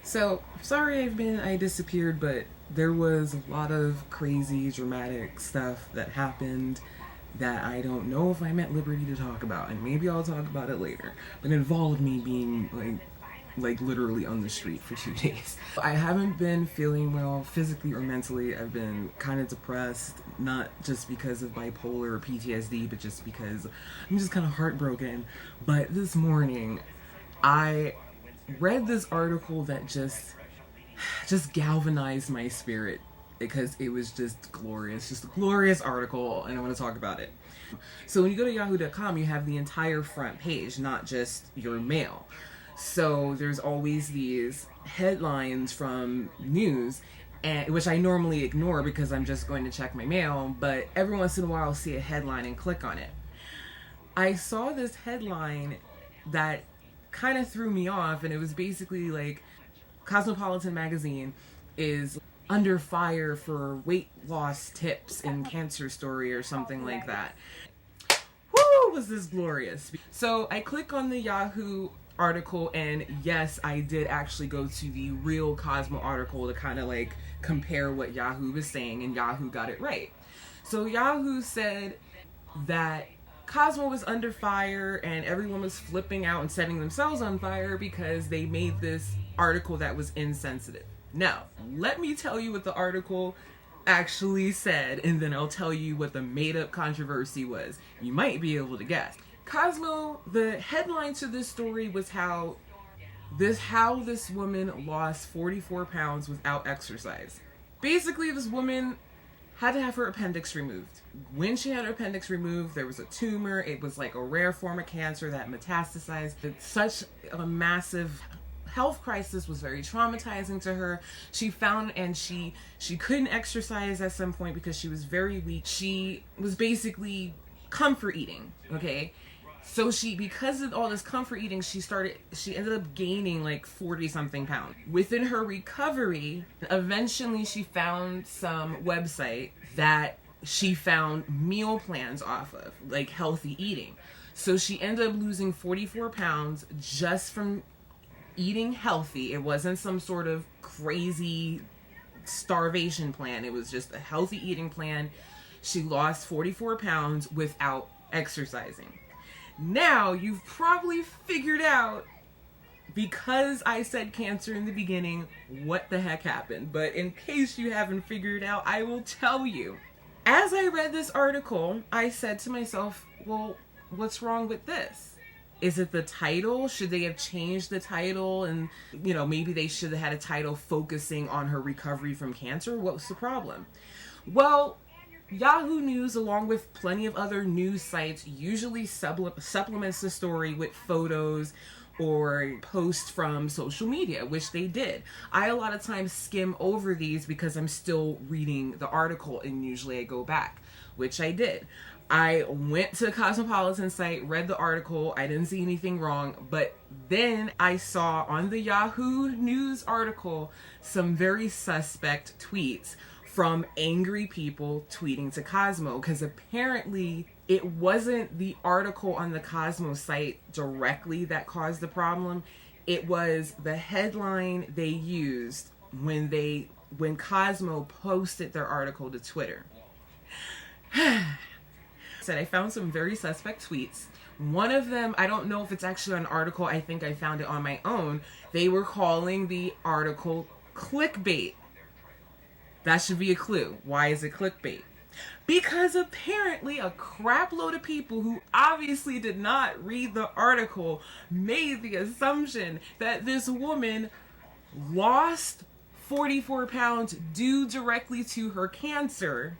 So, sorry I disappeared, but there was a lot of crazy, dramatic stuff that happened that I don't know if I'm at liberty to talk about, and maybe I'll talk about it later. But it involved me being like literally on the street for 2 days. I haven't been feeling well physically or mentally. I've been kind of depressed, not just because of bipolar or PTSD, but just because I'm just kind of heartbroken. But this morning, I read this article that just galvanized my spirit because it was just a glorious article, and I want to talk about it. So when you go to yahoo.com, you have the entire front page, not just your mail. So there's always these headlines from news, and which I normally ignore because I'm just going to check my mail, but every once in a while I'll see a headline and click on it. I saw this headline that kind of threw me off, and it was basically like Cosmopolitan magazine is under fire for weight loss tips in Cancer Story or something like that. Woo, was this glorious. So I click on the Yahoo article, and yes, I did actually go to the real Cosmo article to kind of like compare what Yahoo was saying, and Yahoo got it right. So Yahoo said that Cosmo was under fire and everyone was flipping out and setting themselves on fire because they made this article that was insensitive. Now, let me tell you what the article actually said, and then I'll tell you what the made-up controversy was. You might be able to guess. Cosmo, the headline to this story was how this woman lost 44 pounds without exercise. Basically, this woman had to have her appendix removed. When she had her appendix removed, there was a tumor. It was like a rare form of cancer that metastasized. It's such a massive health crisis, was very traumatizing to her. She found, and she couldn't exercise at some point because she was very weak. She was basically comfort eating, okay? So because of all this comfort eating, she ended up gaining like 40 something pounds. Within her recovery, eventually she found some website that she found meal plans off of, like healthy eating. So she ended up losing 44 pounds just from eating healthy. It wasn't some sort of crazy starvation plan. It was just a healthy eating plan. She lost 44 pounds without exercising. Now, you've probably figured out, because I said cancer in the beginning, what the heck happened. But in case you haven't figured out, I will tell you. As I read this article, I said to myself, well, what's wrong with this? Is it the title? Should they have changed the title? And, maybe they should have had a title focusing on her recovery from cancer. What's the problem? Well, Yahoo News, along with plenty of other news sites, usually supplements the story with photos or posts from social media, which they did. I a lot of times skim over these because I'm still reading the article, and usually I go back, which I did. I went to the Cosmopolitan site, read the article, I didn't see anything wrong, but then I saw on the Yahoo News article some very suspect tweets from angry people tweeting to Cosmo, because apparently it wasn't the article on the Cosmo site directly that caused the problem. It was the headline they used when Cosmo posted their article to Twitter. I found some very suspect tweets. One of them, I don't know if it's actually an article, I think I found it on my own. They were calling the article clickbait. That should be a clue. Why is it clickbait? Because apparently a crap load of people who obviously did not read the article made the assumption that this woman lost 44 pounds due directly to her cancer,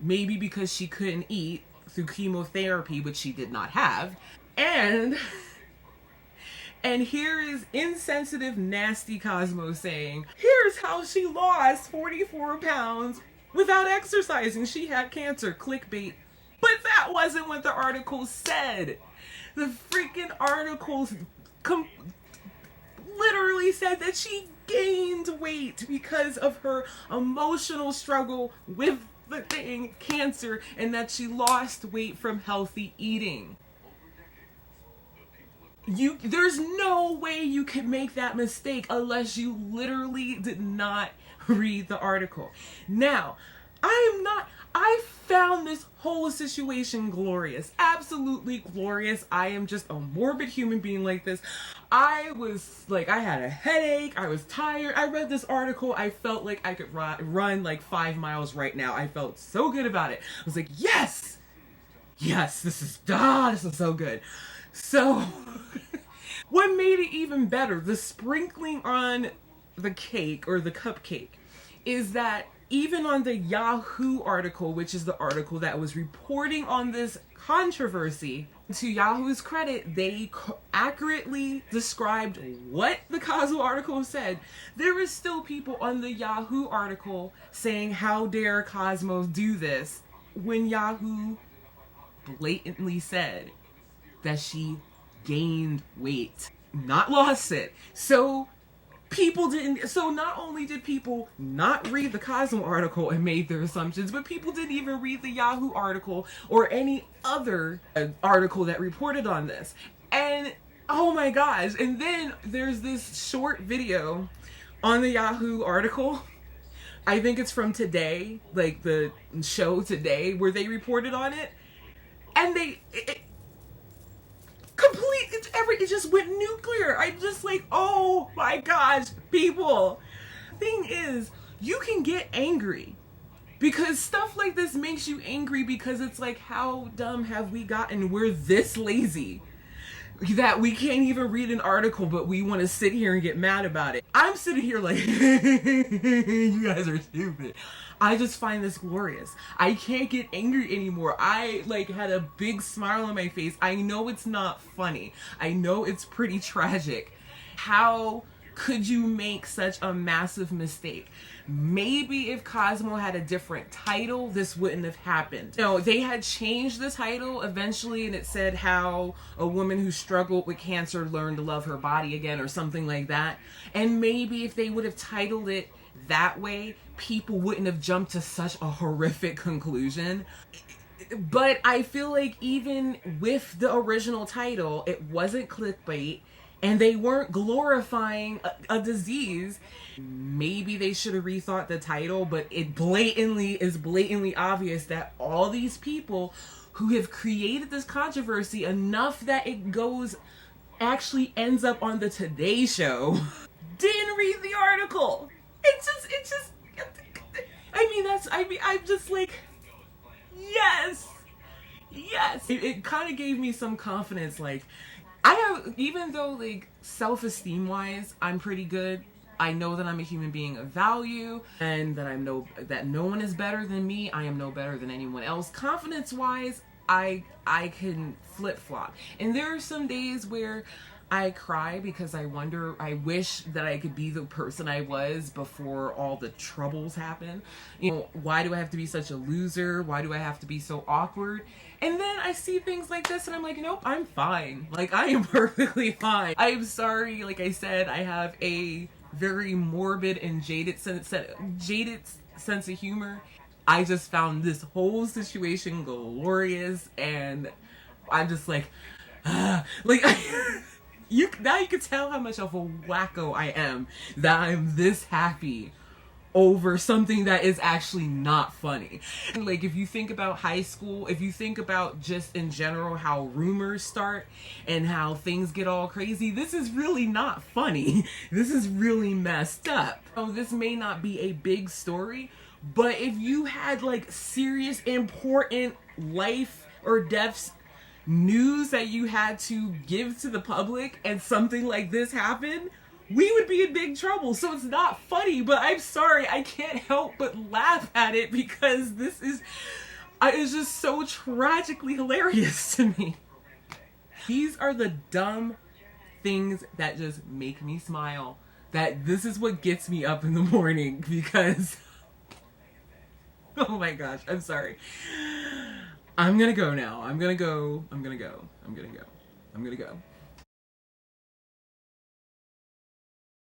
maybe because she couldn't eat through chemotherapy, which she did not have. And here is insensitive, nasty Cosmo saying, here's how she lost 44 pounds without exercising. She had cancer. Clickbait. But that wasn't what the article said. The freaking article literally said that she gained weight because of her emotional struggle with the thing, cancer, and that she lost weight from healthy eating. There's no way you could make that mistake unless you literally did not read the article. Now, I found this whole situation glorious. Absolutely glorious. I am just a morbid human being like this. I was like, I had a headache. I was tired. I read this article. I felt like I could run like 5 miles right now. I felt so good about it. I was like, yes! Yes, this is so good. So, what made it even better, the sprinkling on the cake or the cupcake, is that even on the Yahoo article, which is the article that was reporting on this controversy, to Yahoo's credit, they accurately described what the Cosmo article said. There is still people on the Yahoo article saying, how dare Cosmo do this, when Yahoo blatantly said that she gained weight, not lost it. So not only did people not read the Cosmo article and made their assumptions, but people didn't even read the Yahoo article or any other article that reported on this. And oh my gosh, and then there's this short video on the Yahoo article. I think it's from Today, like the show Today, where they reported on it. And it just went nuclear. I'm just like, oh my gosh, people. Thing is, you can get angry because stuff like this makes you angry, because it's like, how dumb have we gotten? We're this lazy that we can't even read an article, but we want to sit here and get mad about it. I'm sitting here like, you guys are stupid. I just find this glorious. I can't get angry anymore. I like had a big smile on my face. I know it's not funny. I know it's pretty tragic. How could you make such a massive mistake? Maybe if Cosmo had a different title, this wouldn't have happened. No, they had changed the title eventually, and it said how a woman who struggled with cancer learned to love her body again, or something like that. And maybe if they would have titled it that way, people wouldn't have jumped to such a horrific conclusion. But I feel like even with the original title, it wasn't clickbait, and they weren't glorifying a disease. Maybe they should have rethought the title, but it is blatantly obvious that all these people who have created this controversy enough that it actually ends up on the Today Show didn't read the article. I'm just like, yes. It kind of gave me some confidence. Like, even though like self-esteem wise, I'm pretty good. I know that I'm a human being of value, and that that no one is better than me. I am no better than anyone else. Confidence wise, I can flip-flop. And there are some days where I cry because I wish that I could be the person I was before all the troubles happened. You know, why do I have to be such a loser? Why do I have to be so awkward? And then I see things like this and I'm like, nope, I'm fine. Like, I am perfectly fine. I'm sorry, like I said, I have a very morbid and jaded sense of humor. I just found this whole situation glorious, and I'm just like, like, now you can tell how much of a wacko I am, that I'm this happy over something that is actually not funny. Like, if you think about high school, if you think about just in general how rumors start and how things get all crazy, this is really not funny. This is really messed up. Oh, this may not be a big story, but if you had like serious, important life or deaths news that you had to give to the public and something like this happened, we would be in big trouble. So it's not funny, but I'm sorry, I can't help but laugh at it because it's just so tragically hilarious to me. These are the dumb things that just make me smile. That this is what gets me up in the morning, because oh my gosh, I'm sorry. I'm gonna go now. I'm gonna go.